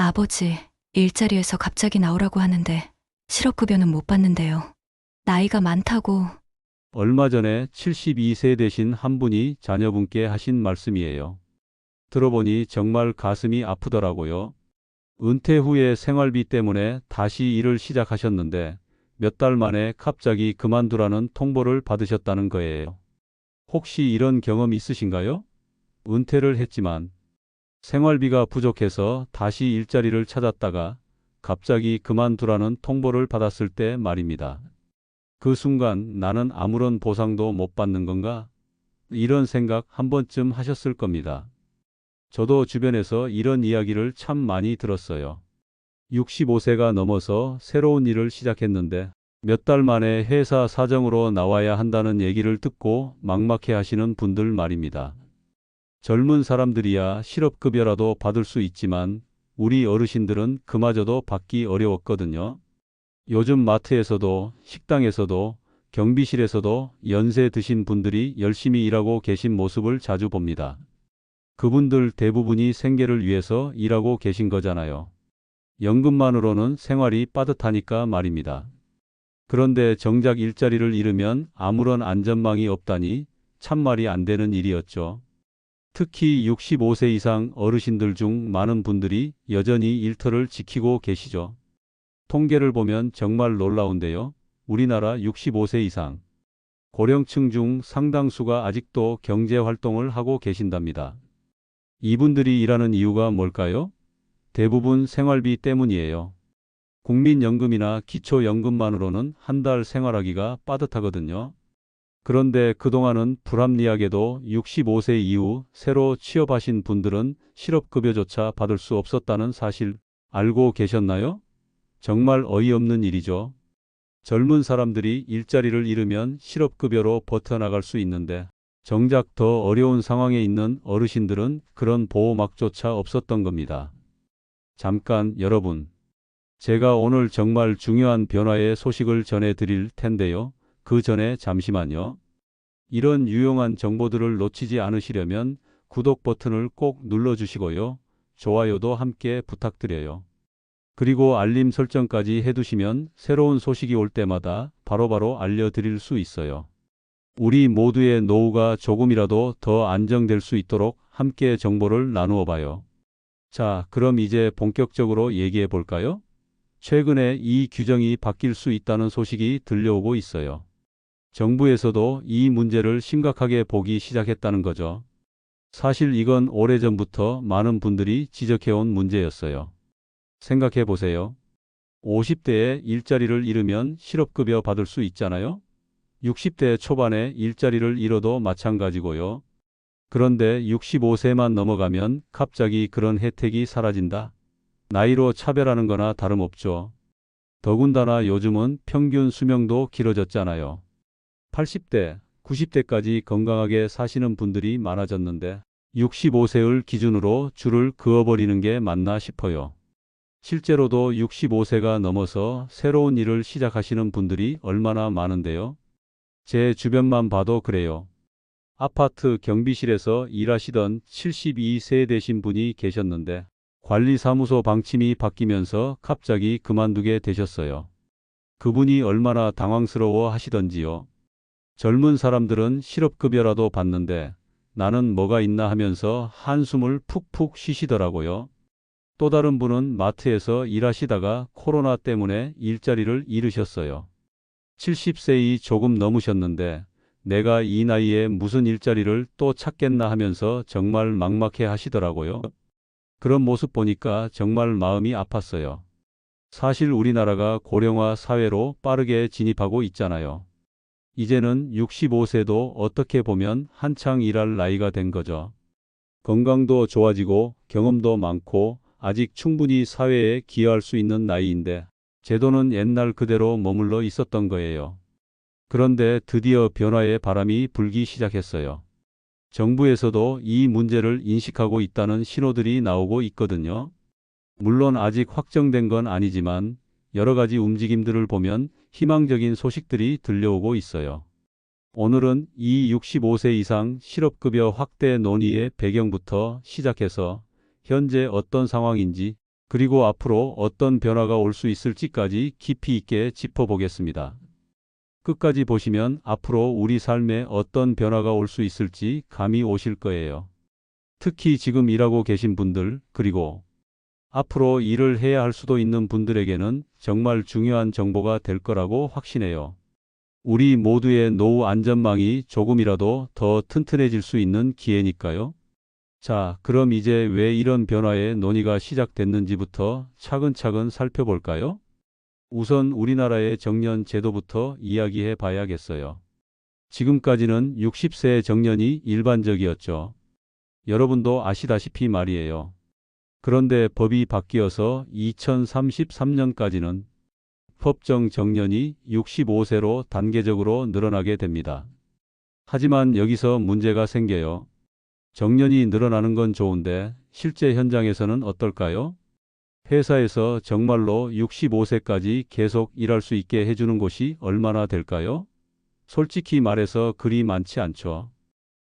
아버지, 일자리에서 갑자기 나오라고 하는데 실업급여는 못 받는데요. 나이가 많다고. 얼마 전에 72세 되신 한 분이 자녀분께 하신 말씀이에요. 들어보니 정말 가슴이 아프더라고요. 은퇴 후에 생활비 때문에 다시 일을 시작하셨는데 몇 달 만에 갑자기 그만두라는 통보를 받으셨다는 거예요. 혹시 이런 경험 있으신가요? 은퇴를 했지만 생활비가 부족해서 다시 일자리를 찾았다가 갑자기 그만두라는 통보를 받았을 때 말입니다. 그 순간 나는 아무런 보상도 못 받는 건가? 이런 생각 한 번쯤 하셨을 겁니다. 저도 주변에서 이런 이야기를 참 많이 들었어요. 65세가 넘어서 새로운 일을 시작했는데 몇 달 만에 회사 사정으로 나와야 한다는 얘기를 듣고 막막해 하시는 분들 말입니다. 젊은 사람들이야 실업급여라도 받을 수 있지만 우리 어르신들은 그마저도 받기 어려웠거든요. 요즘 마트에서도 식당에서도 경비실에서도 연세 드신 분들이 열심히 일하고 계신 모습을 자주 봅니다. 그분들 대부분이 생계를 위해서 일하고 계신 거잖아요. 연금만으로는 생활이 빠듯하니까 말입니다. 그런데 정작 일자리를 잃으면 아무런 안전망이 없다니 참말이 안 되는 일이었죠. 특히 65세 이상 어르신들 중 많은 분들이 여전히 일터를 지키고 계시죠. 통계를 보면 정말 놀라운데요. 우리나라 65세 이상 고령층 중 상당수가 아직도 경제 활동을 하고 계신답니다. 이분들이 일하는 이유가 뭘까요? 대부분 생활비 때문이에요. 국민연금이나 기초연금만으로는 한 달 생활하기가 빠듯하거든요. 그런데 그동안은 불합리하게도 65세 이후 새로 취업하신 분들은 실업급여조차 받을 수 없었다는 사실 알고 계셨나요? 정말 어이없는 일이죠. 젊은 사람들이 일자리를 잃으면 실업급여로 버텨나갈 수 있는데 정작 더 어려운 상황에 있는 어르신들은 그런 보호막조차 없었던 겁니다. 잠깐 여러분, 제가 오늘 정말 중요한 변화의 소식을 전해드릴 텐데요. 그 전에 잠시만요. 이런 유용한 정보들을 놓치지 않으시려면 구독 버튼을 꼭 눌러주시고요. 좋아요도 함께 부탁드려요. 그리고 알림 설정까지 해두시면 새로운 소식이 올 때마다 바로바로 알려드릴 수 있어요. 우리 모두의 노후가 조금이라도 더 안정될 수 있도록 함께 정보를 나누어 봐요. 자, 그럼 이제 본격적으로 얘기해 볼까요? 최근에 이 규정이 바뀔 수 있다는 소식이 들려오고 있어요. 정부에서도 이 문제를 심각하게 보기 시작했다는 거죠. 사실 이건 오래전부터 많은 분들이 지적해온 문제였어요. 생각해 보세요. 50대에 일자리를 잃으면 실업급여 받을 수 있잖아요. 60대 초반에 일자리를 잃어도 마찬가지고요. 그런데 65세만 넘어가면 갑자기 그런 혜택이 사라진다. 나이로 차별하는 거나 다름없죠. 더군다나 요즘은 평균 수명도 길어졌잖아요. 80대, 90대까지 건강하게 사시는 분들이 많아졌는데 65세를 기준으로 줄을 그어버리는 게 맞나 싶어요. 실제로도 65세가 넘어서 새로운 일을 시작하시는 분들이 얼마나 많은데요. 제 주변만 봐도 그래요. 아파트 경비실에서 일하시던 72세 되신 분이 계셨는데 관리사무소 방침이 바뀌면서 갑자기 그만두게 되셨어요. 그분이 얼마나 당황스러워 하시던지요. 젊은 사람들은 실업급여라도 받는데 나는 뭐가 있나 하면서 한숨을 푹푹 쉬시더라고요. 또 다른 분은 마트에서 일하시다가 코로나 때문에 일자리를 잃으셨어요. 70세이 조금 넘으셨는데 내가 이 나이에 무슨 일자리를 또 찾겠나 하면서 정말 막막해 하시더라고요. 그런 모습 보니까 정말 마음이 아팠어요. 사실 우리나라가 고령화 사회로 빠르게 진입하고 있잖아요. 이제는 65세도 어떻게 보면 한창 일할 나이가 된 거죠. 건강도 좋아지고 경험도 많고 아직 충분히 사회에 기여할 수 있는 나이인데 제도는 옛날 그대로 머물러 있었던 거예요. 그런데 드디어 변화의 바람이 불기 시작했어요. 정부에서도 이 문제를 인식하고 있다는 신호들이 나오고 있거든요. 물론 아직 확정된 건 아니지만 여러 가지 움직임들을 보면 희망적인 소식들이 들려오고 있어요. 오늘은 이 65세 이상 실업급여 확대 논의의 배경부터 시작해서 현재 어떤 상황인지 그리고 앞으로 어떤 변화가 올 수 있을지까지 깊이 있게 짚어보겠습니다. 끝까지 보시면 앞으로 우리 삶에 어떤 변화가 올 수 있을지 감이 오실 거예요. 특히 지금 일하고 계신 분들, 그리고 앞으로 일을 해야 할 수도 있는 분들에게는 정말 중요한 정보가 될 거라고 확신해요. 우리 모두의 노후 안전망이 조금이라도 더 튼튼해질 수 있는 기회니까요. 자, 그럼 이제 왜 이런 변화의 논의가 시작됐는지부터 차근차근 살펴볼까요? 우선 우리나라의 정년 제도부터 이야기해 봐야겠어요. 지금까지는 60세 정년이 일반적이었죠. 여러분도 아시다시피 말이에요. 그런데 법이 바뀌어서 2033년까지는 법정 정년이 65세로 단계적으로 늘어나게 됩니다. 하지만 여기서 문제가 생겨요. 정년이 늘어나는 건 좋은데 실제 현장에서는 어떨까요? 회사에서 정말로 65세까지 계속 일할 수 있게 해주는 곳이 얼마나 될까요? 솔직히 말해서 그리 많지 않죠.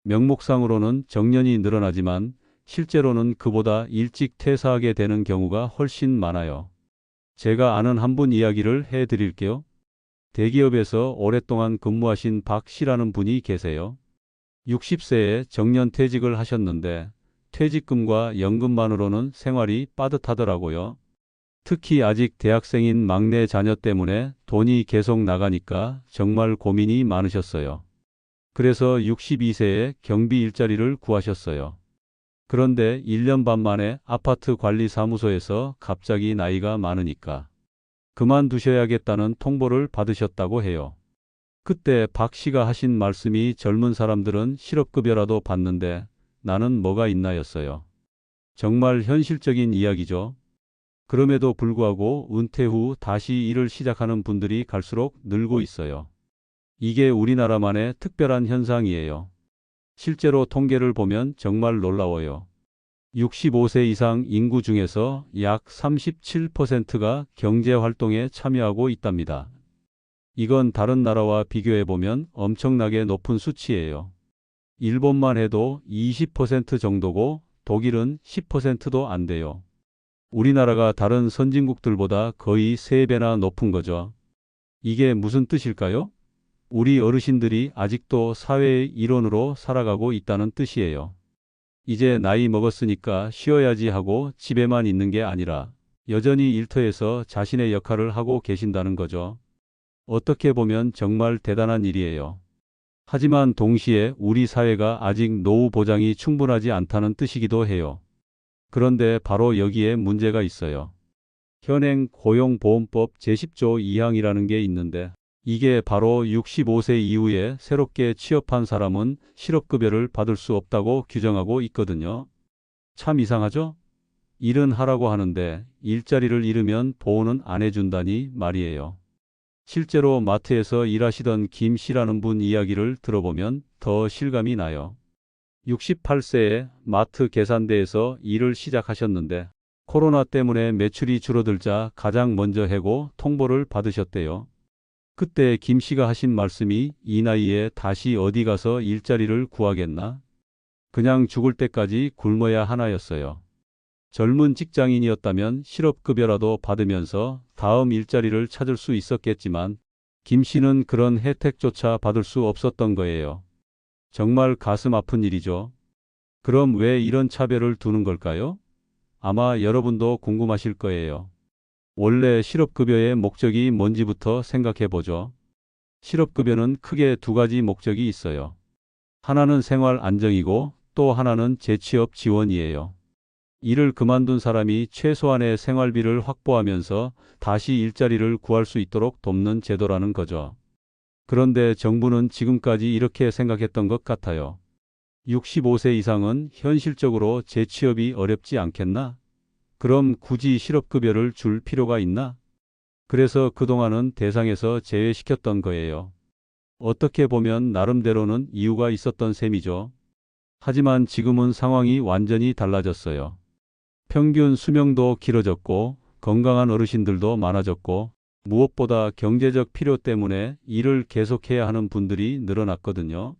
명목상으로는 정년이 늘어나지만 실제로는 그보다 일찍 퇴사하게 되는 경우가 훨씬 많아요. 제가 아는 한 분 이야기를 해드릴게요. 대기업에서 오랫동안 근무하신 박 씨라는 분이 계세요. 60세에 정년 퇴직을 하셨는데 퇴직금과 연금만으로는 생활이 빠듯하더라고요. 특히 아직 대학생인 막내 자녀 때문에 돈이 계속 나가니까 정말 고민이 많으셨어요. 그래서 62세에 경비 일자리를 구하셨어요. 그런데 1년 반 만에 아파트 관리 사무소에서 갑자기 나이가 많으니까 그만두셔야겠다는 통보를 받으셨다고 해요. 그때 박 씨가 하신 말씀이 젊은 사람들은 실업급여라도 받는데 나는 뭐가 있나였어요. 정말 현실적인 이야기죠. 그럼에도 불구하고 은퇴 후 다시 일을 시작하는 분들이 갈수록 늘고 있어요. 이게 우리나라만의 특별한 현상이에요. 실제로 통계를 보면 정말 놀라워요. 65세 이상 인구 중에서 약 37%가 경제활동에 참여하고 있답니다. 이건 다른 나라와 비교해보면 엄청나게 높은 수치예요. 일본만 해도 20% 정도고 독일은 10%도 안 돼요. 우리나라가 다른 선진국들보다 거의 3배나 높은 거죠. 이게 무슨 뜻일까요? 우리 어르신들이 아직도 사회의 일원으로 살아가고 있다는 뜻이에요. 이제 나이 먹었으니까 쉬어야지 하고 집에만 있는 게 아니라 여전히 일터에서 자신의 역할을 하고 계신다는 거죠. 어떻게 보면 정말 대단한 일이에요. 하지만 동시에 우리 사회가 아직 노후 보장이 충분하지 않다는 뜻이기도 해요. 그런데 바로 여기에 문제가 있어요. 현행 고용보험법 제10조 2항이라는 게 있는데 이게 바로 65세 이후에 새롭게 취업한 사람은 실업급여를 받을 수 없다고 규정하고 있거든요. 참 이상하죠? 일은 하라고 하는데 일자리를 잃으면 보호는 안 해준다니 말이에요. 실제로 마트에서 일하시던 김 씨라는 분 이야기를 들어보면 더 실감이 나요. 68세에 마트 계산대에서 일을 시작하셨는데 코로나 때문에 매출이 줄어들자 가장 먼저 해고 통보를 받으셨대요. 그때 김 씨가 하신 말씀이 이 나이에 다시 어디 가서 일자리를 구하겠나? 그냥 죽을 때까지 굶어야 하나였어요. 젊은 직장인이었다면 실업급여라도 받으면서 다음 일자리를 찾을 수 있었겠지만 김 씨는 그런 혜택조차 받을 수 없었던 거예요. 정말 가슴 아픈 일이죠. 그럼 왜 이런 차별을 두는 걸까요? 아마 여러분도 궁금하실 거예요. 원래 실업급여의 목적이 뭔지부터 생각해 보죠. 실업급여는 크게 두 가지 목적이 있어요. 하나는 생활 안정이고 또 하나는 재취업 지원이에요. 일을 그만둔 사람이 최소한의 생활비를 확보하면서 다시 일자리를 구할 수 있도록 돕는 제도라는 거죠. 그런데 정부는 지금까지 이렇게 생각했던 것 같아요. 65세 이상은 현실적으로 재취업이 어렵지 않겠나? 그럼 굳이 실업급여를 줄 필요가 있나? 그래서 그동안은 대상에서 제외시켰던 거예요. 어떻게 보면 나름대로는 이유가 있었던 셈이죠. 하지만 지금은 상황이 완전히 달라졌어요. 평균 수명도 길어졌고 건강한 어르신들도 많아졌고 무엇보다 경제적 필요 때문에 일을 계속해야 하는 분들이 늘어났거든요.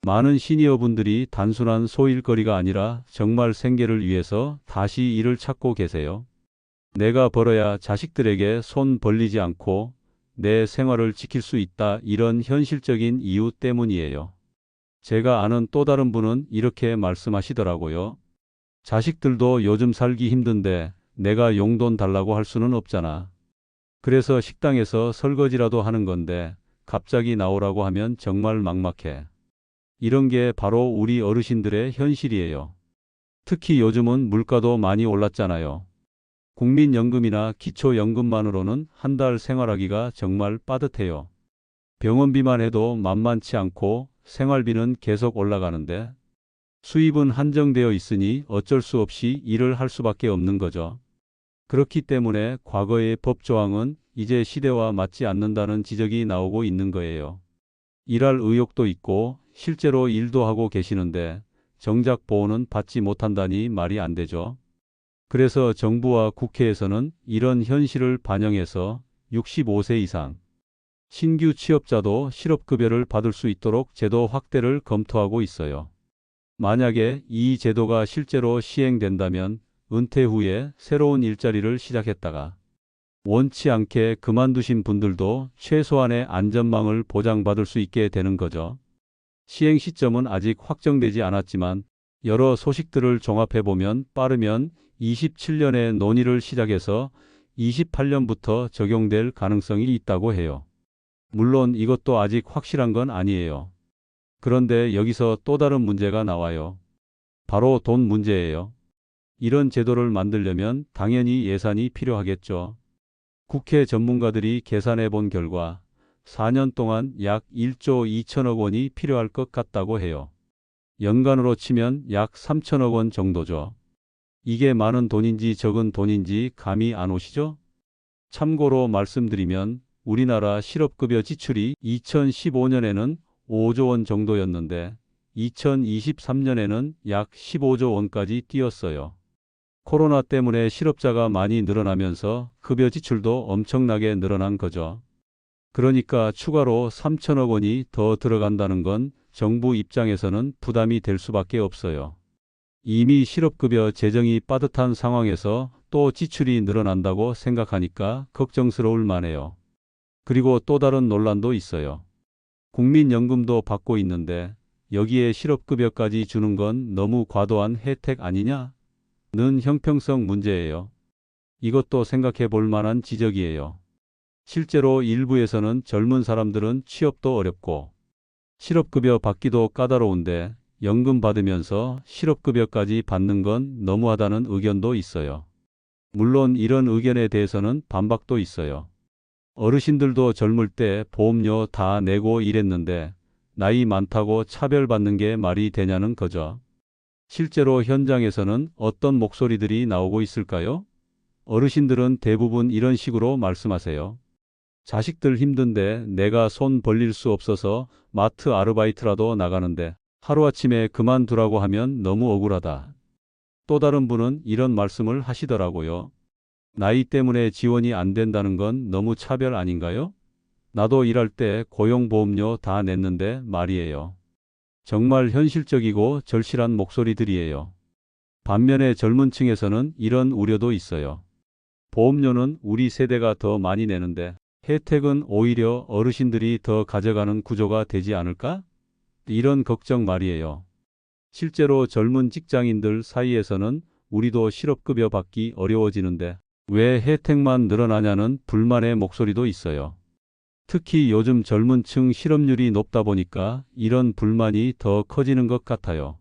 많은 시니어분들이 단순한 소일거리가 아니라 정말 생계를 위해서 다시 일을 찾고 계세요. 내가 벌어야 자식들에게 손 벌리지 않고 내 생활을 지킬 수 있다. 이런 현실적인 이유 때문이에요. 제가 아는 또 다른 분은 이렇게 말씀하시더라고요. 자식들도 요즘 살기 힘든데 내가 용돈 달라고 할 수는 없잖아. 그래서 식당에서 설거지라도 하는 건데 갑자기 나오라고 하면 정말 막막해. 이런 게 바로 우리 어르신들의 현실이에요. 특히 요즘은 물가도 많이 올랐잖아요. 국민연금이나 기초연금만으로는 한 달 생활하기가 정말 빠듯해요. 병원비만 해도 만만치 않고 생활비는 계속 올라가는데 수입은 한정되어 있으니 어쩔 수 없이 일을 할 수밖에 없는 거죠. 그렇기 때문에 과거의 법 조항은 이제 시대와 맞지 않는다는 지적이 나오고 있는 거예요. 일할 의욕도 있고 실제로 일도 하고 계시는데 정작 보호는 받지 못한다니 말이 안 되죠. 그래서 정부와 국회에서는 이런 현실을 반영해서 65세 이상 신규 취업자도 실업급여를 받을 수 있도록 제도 확대를 검토하고 있어요. 만약에 이 제도가 실제로 시행된다면 은퇴 후에 새로운 일자리를 시작했다가 원치 않게 그만두신 분들도 최소한의 안전망을 보장받을 수 있게 되는 거죠. 시행 시점은 아직 확정되지 않았지만 여러 소식들을 종합해보면 빠르면 27년에 논의를 시작해서 28년부터 적용될 가능성이 있다고 해요. 물론 이것도 아직 확실한 건 아니에요. 그런데 여기서 또 다른 문제가 나와요. 바로 돈 문제예요. 이런 제도를 만들려면 당연히 예산이 필요하겠죠. 국회 전문가들이 계산해 본 결과 4년 동안 약 1조 2천억 원이 필요할 것 같다고 해요. 연간으로 치면 약 3천억 원 정도죠. 이게 많은 돈인지 적은 돈인지 감이 안 오시죠? 참고로 말씀드리면 우리나라 실업급여 지출이 2015년에는 5조 원 정도였는데 2023년에는 약 15조 원까지 뛰었어요. 코로나 때문에 실업자가 많이 늘어나면서 급여 지출도 엄청나게 늘어난 거죠. 그러니까 추가로 3천억 원이 더 들어간다는 건 정부 입장에서는 부담이 될 수밖에 없어요. 이미 실업급여 재정이 빠듯한 상황에서 또 지출이 늘어난다고 생각하니까 걱정스러울 만해요. 그리고 또 다른 논란도 있어요. 국민연금도 받고 있는데 여기에 실업급여까지 주는 건 너무 과도한 혜택 아니냐? 는 형평성 문제예요. 이것도 생각해 볼 만한 지적이에요. 실제로 일부에서는 젊은 사람들은 취업도 어렵고 실업급여 받기도 까다로운데 연금 받으면서 실업급여까지 받는 건 너무하다는 의견도 있어요. 물론 이런 의견에 대해서는 반박도 있어요. 어르신들도 젊을 때 보험료 다 내고 일했는데 나이 많다고 차별받는 게 말이 되냐는 거죠. 실제로 현장에서는 어떤 목소리들이 나오고 있을까요? 어르신들은 대부분 이런 식으로 말씀하세요. 자식들 힘든데 내가 손 벌릴 수 없어서 마트 아르바이트라도 나가는데 하루아침에 그만두라고 하면 너무 억울하다. 또 다른 분은 이런 말씀을 하시더라고요. 나이 때문에 지원이 안 된다는 건 너무 차별 아닌가요? 나도 일할 때 고용보험료 다 냈는데 말이에요. 정말 현실적이고 절실한 목소리들이에요. 반면에 젊은 층에서는 이런 우려도 있어요. 보험료는 우리 세대가 더 많이 내는데 혜택은 오히려 어르신들이 더 가져가는 구조가 되지 않을까? 이런 걱정 말이에요. 실제로 젊은 직장인들 사이에서는 우리도 실업급여 받기 어려워지는데 왜 혜택만 늘어나냐는 불만의 목소리도 있어요. 특히 요즘 젊은 층 실업률이 높다 보니까 이런 불만이 더 커지는 것 같아요.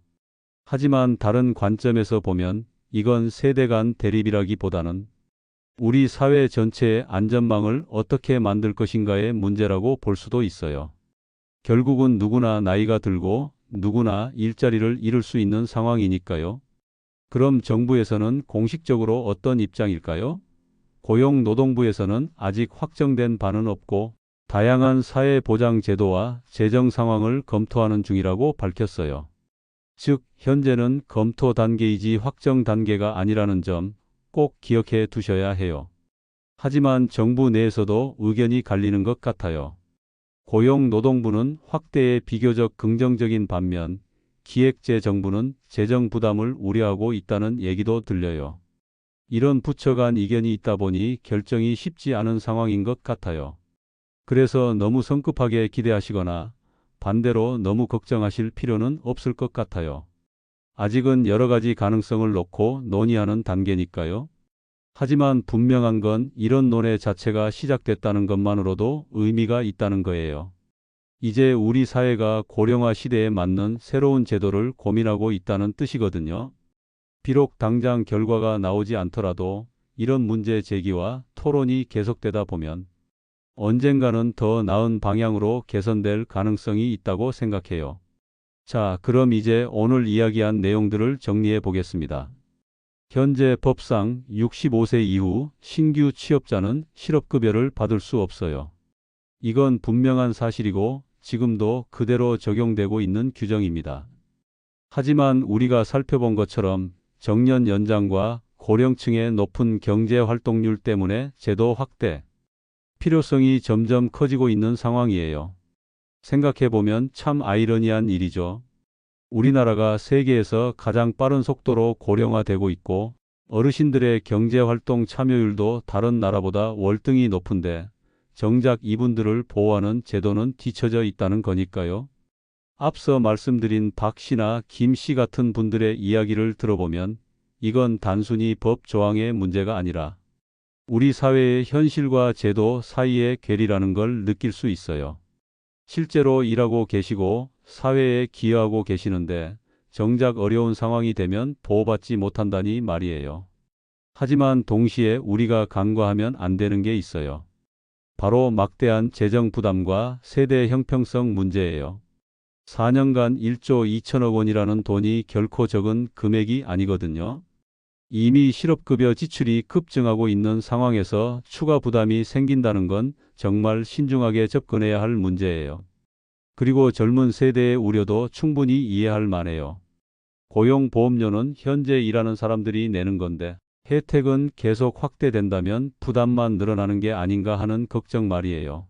하지만 다른 관점에서 보면 이건 세대 간 대립이라기보다는 우리 사회 전체의 안전망을 어떻게 만들 것인가의 문제라고 볼 수도 있어요. 결국은 누구나 나이가 들고 누구나 일자리를 잃을 수 있는 상황이니까요. 그럼 정부에서는 공식적으로 어떤 입장일까요? 고용노동부에서는 아직 확정된 바는 없고 다양한 사회보장 제도와 재정 상황을 검토하는 중이라고 밝혔어요. 즉, 현재는 검토 단계이지 확정 단계가 아니라는 점 꼭 기억해 두셔야 해요. 하지만 정부 내에서도 의견이 갈리는 것 같아요. 고용노동부는 확대에 비교적 긍정적인 반면 기획재정부는 재정 부담을 우려하고 있다는 얘기도 들려요. 이런 부처 간 이견이 있다 보니 결정이 쉽지 않은 상황인 것 같아요. 그래서 너무 성급하게 기대하시거나 반대로 너무 걱정하실 필요는 없을 것 같아요. 아직은 여러 가지 가능성을 놓고 논의하는 단계니까요. 하지만 분명한 건 이런 논의 자체가 시작됐다는 것만으로도 의미가 있다는 거예요. 이제 우리 사회가 고령화 시대에 맞는 새로운 제도를 고민하고 있다는 뜻이거든요. 비록 당장 결과가 나오지 않더라도 이런 문제 제기와 토론이 계속되다 보면 언젠가는 더 나은 방향으로 개선될 가능성이 있다고 생각해요. 자, 그럼 이제 오늘 이야기한 내용들을 정리해 보겠습니다. 현재 법상 65세 이후 신규 취업자는 실업급여를 받을 수 없어요. 이건 분명한 사실이고 지금도 그대로 적용되고 있는 규정입니다. 하지만 우리가 살펴본 것처럼 정년 연장과 고령층의 높은 경제 활동률 때문에 제도 확대 필요성이 점점 커지고 있는 상황이에요. 생각해보면 참 아이러니한 일이죠. 우리나라가 세계에서 가장 빠른 속도로 고령화되고 있고 어르신들의 경제활동 참여율도 다른 나라보다 월등히 높은데 정작 이분들을 보호하는 제도는 뒤처져 있다는 거니까요. 앞서 말씀드린 박 씨나 김 씨 같은 분들의 이야기를 들어보면 이건 단순히 법 조항의 문제가 아니라 우리 사회의 현실과 제도 사이의 괴리라는 걸 느낄 수 있어요. 실제로 일하고 계시고 사회에 기여하고 계시는데 정작 어려운 상황이 되면 보호받지 못한다니 말이에요. 하지만 동시에 우리가 간과하면 안 되는 게 있어요. 바로 막대한 재정 부담과 세대 형평성 문제예요. 4년간 1조 2천억 원이라는 돈이 결코 적은 금액이 아니거든요. 이미 실업급여 지출이 급증하고 있는 상황에서 추가 부담이 생긴다는 건 정말 신중하게 접근해야 할 문제예요. 그리고 젊은 세대의 우려도 충분히 이해할 만해요. 고용보험료는 현재 일하는 사람들이 내는 건데 혜택은 계속 확대된다면 부담만 늘어나는 게 아닌가 하는 걱정 말이에요.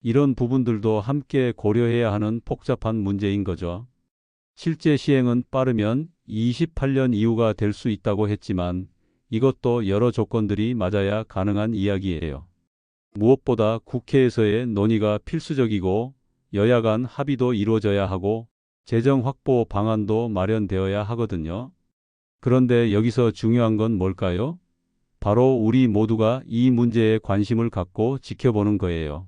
이런 부분들도 함께 고려해야 하는 복잡한 문제인 거죠. 실제 시행은 빠르면 28년 이후가 될 수 있다고 했지만 이것도 여러 조건들이 맞아야 가능한 이야기예요. 무엇보다 국회에서의 논의가 필수적이고 여야 간 합의도 이루어져야 하고 재정 확보 방안도 마련되어야 하거든요. 그런데 여기서 중요한 건 뭘까요? 바로 우리 모두가 이 문제에 관심을 갖고 지켜보는 거예요.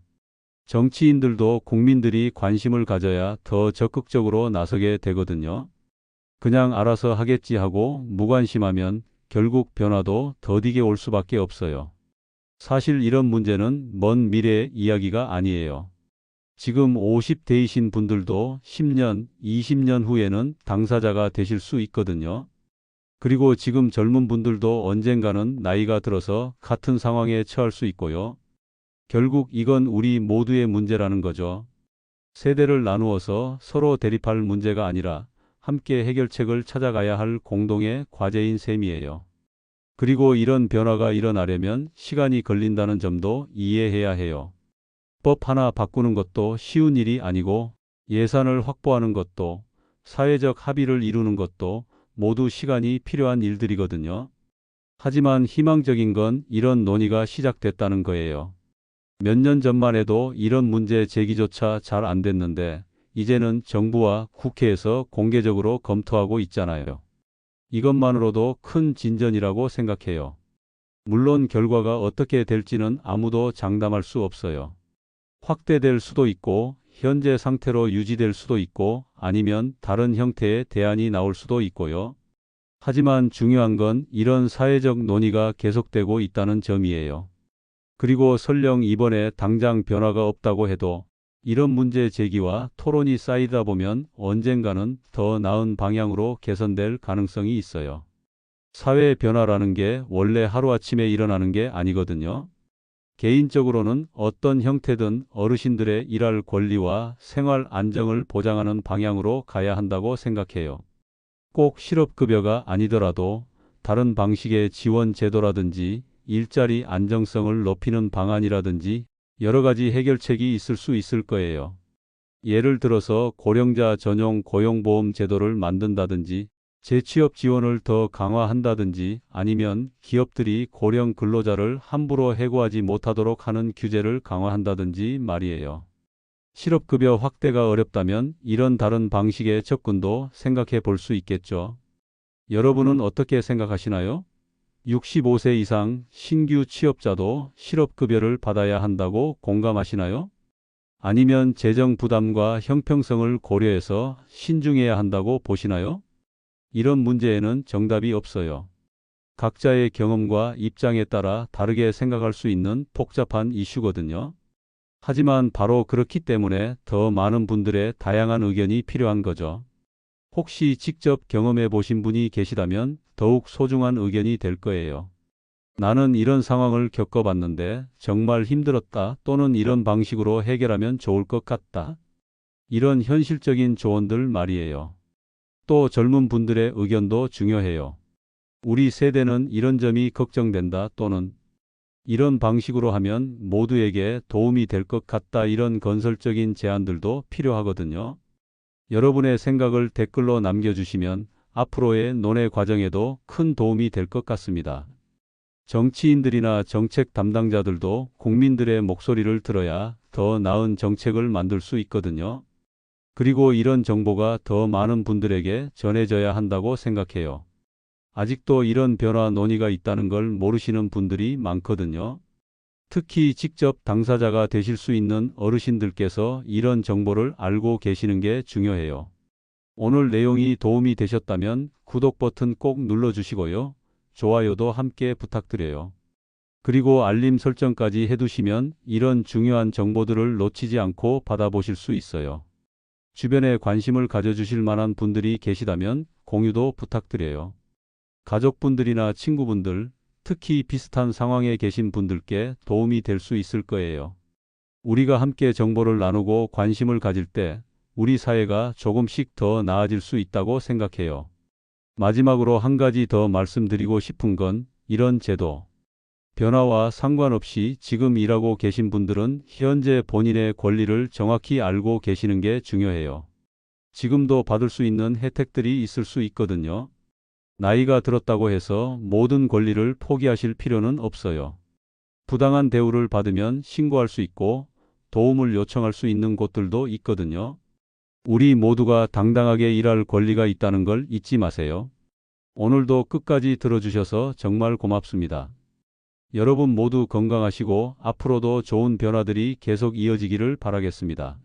정치인들도 국민들이 관심을 가져야 더 적극적으로 나서게 되거든요. 그냥 알아서 하겠지 하고 무관심하면 결국 변화도 더디게 올 수밖에 없어요. 사실 이런 문제는 먼 미래의 이야기가 아니에요. 지금 50대이신 분들도 10년, 20년 후에는 당사자가 되실 수 있거든요. 그리고 지금 젊은 분들도 언젠가는 나이가 들어서 같은 상황에 처할 수 있고요. 결국 이건 우리 모두의 문제라는 거죠. 세대를 나누어서 서로 대립할 문제가 아니라 함께 해결책을 찾아가야 할 공동의 과제인 셈이에요. 그리고 이런 변화가 일어나려면 시간이 걸린다는 점도 이해해야 해요. 법 하나 바꾸는 것도 쉬운 일이 아니고 예산을 확보하는 것도 사회적 합의를 이루는 것도 모두 시간이 필요한 일들이거든요. 하지만 희망적인 건 이런 논의가 시작됐다는 거예요. 몇 년 전만 해도 이런 문제 제기조차 잘 안 됐는데 이제는 정부와 국회에서 공개적으로 검토하고 있잖아요. 이것만으로도 큰 진전이라고 생각해요. 물론 결과가 어떻게 될지는 아무도 장담할 수 없어요. 확대될 수도 있고 현재 상태로 유지될 수도 있고 아니면 다른 형태의 대안이 나올 수도 있고요. 하지만 중요한 건 이런 사회적 논의가 계속되고 있다는 점이에요. 그리고 설령 이번에 당장 변화가 없다고 해도 이런 문제 제기와 토론이 쌓이다 보면 언젠가는 더 나은 방향으로 개선될 가능성이 있어요. 사회 변화라는 게 원래 하루아침에 일어나는 게 아니거든요. 개인적으로는 어떤 형태든 어르신들의 일할 권리와 생활 안정을 보장하는 방향으로 가야 한다고 생각해요. 꼭 실업급여가 아니더라도 다른 방식의 지원 제도라든지 일자리 안정성을 높이는 방안이라든지 여러 가지 해결책이 있을 수 있을 거예요. 예를 들어서 고령자 전용 고용보험 제도를 만든다든지 재취업 지원을 더 강화한다든지 아니면 기업들이 고령 근로자를 함부로 해고하지 못하도록 하는 규제를 강화한다든지 말이에요. 실업급여 확대가 어렵다면 이런 다른 방식의 접근도 생각해 볼 수 있겠죠. 여러분은 어떻게 생각하시나요? 65세 이상 신규 취업자도 실업급여를 받아야 한다고 공감하시나요? 아니면 재정 부담과 형평성을 고려해서 신중해야 한다고 보시나요? 이런 문제에는 정답이 없어요. 각자의 경험과 입장에 따라 다르게 생각할 수 있는 복잡한 이슈거든요. 하지만 바로 그렇기 때문에 더 많은 분들의 다양한 의견이 필요한 거죠. 혹시 직접 경험해 보신 분이 계시다면 더욱 소중한 의견이 될 거예요. 나는 이런 상황을 겪어봤는데 정말 힘들었다 또는 이런 방식으로 해결하면 좋을 것 같다. 이런 현실적인 조언들 말이에요. 또 젊은 분들의 의견도 중요해요. 우리 세대는 이런 점이 걱정된다 또는 이런 방식으로 하면 모두에게 도움이 될 것 같다 이런 건설적인 제안들도 필요하거든요. 여러분의 생각을 댓글로 남겨주시면 앞으로의 논의 과정에도 큰 도움이 될 것 같습니다. 정치인들이나 정책 담당자들도 국민들의 목소리를 들어야 더 나은 정책을 만들 수 있거든요. 그리고 이런 정보가 더 많은 분들에게 전해져야 한다고 생각해요. 아직도 이런 변화 논의가 있다는 걸 모르시는 분들이 많거든요. 특히 직접 당사자가 되실 수 있는 어르신들께서 이런 정보를 알고 계시는 게 중요해요. 오늘 내용이 도움이 되셨다면 구독 버튼 꼭 눌러주시고요. 좋아요도 함께 부탁드려요. 그리고 알림 설정까지 해두시면 이런 중요한 정보들을 놓치지 않고 받아보실 수 있어요. 주변에 관심을 가져주실 만한 분들이 계시다면 공유도 부탁드려요. 가족분들이나 친구분들, 특히 비슷한 상황에 계신 분들께 도움이 될 수 있을 거예요. 우리가 함께 정보를 나누고 관심을 가질 때 우리 사회가 조금씩 더 나아질 수 있다고 생각해요. 마지막으로 한 가지 더 말씀드리고 싶은 건 이런 제도, 변화와 상관없이 지금 일하고 계신 분들은 현재 본인의 권리를 정확히 알고 계시는 게 중요해요. 지금도 받을 수 있는 혜택들이 있을 수 있거든요. 나이가 들었다고 해서 모든 권리를 포기하실 필요는 없어요. 부당한 대우를 받으면 신고할 수 있고 도움을 요청할 수 있는 곳들도 있거든요. 우리 모두가 당당하게 일할 권리가 있다는 걸 잊지 마세요. 오늘도 끝까지 들어주셔서 정말 고맙습니다. 여러분 모두 건강하시고 앞으로도 좋은 변화들이 계속 이어지기를 바라겠습니다.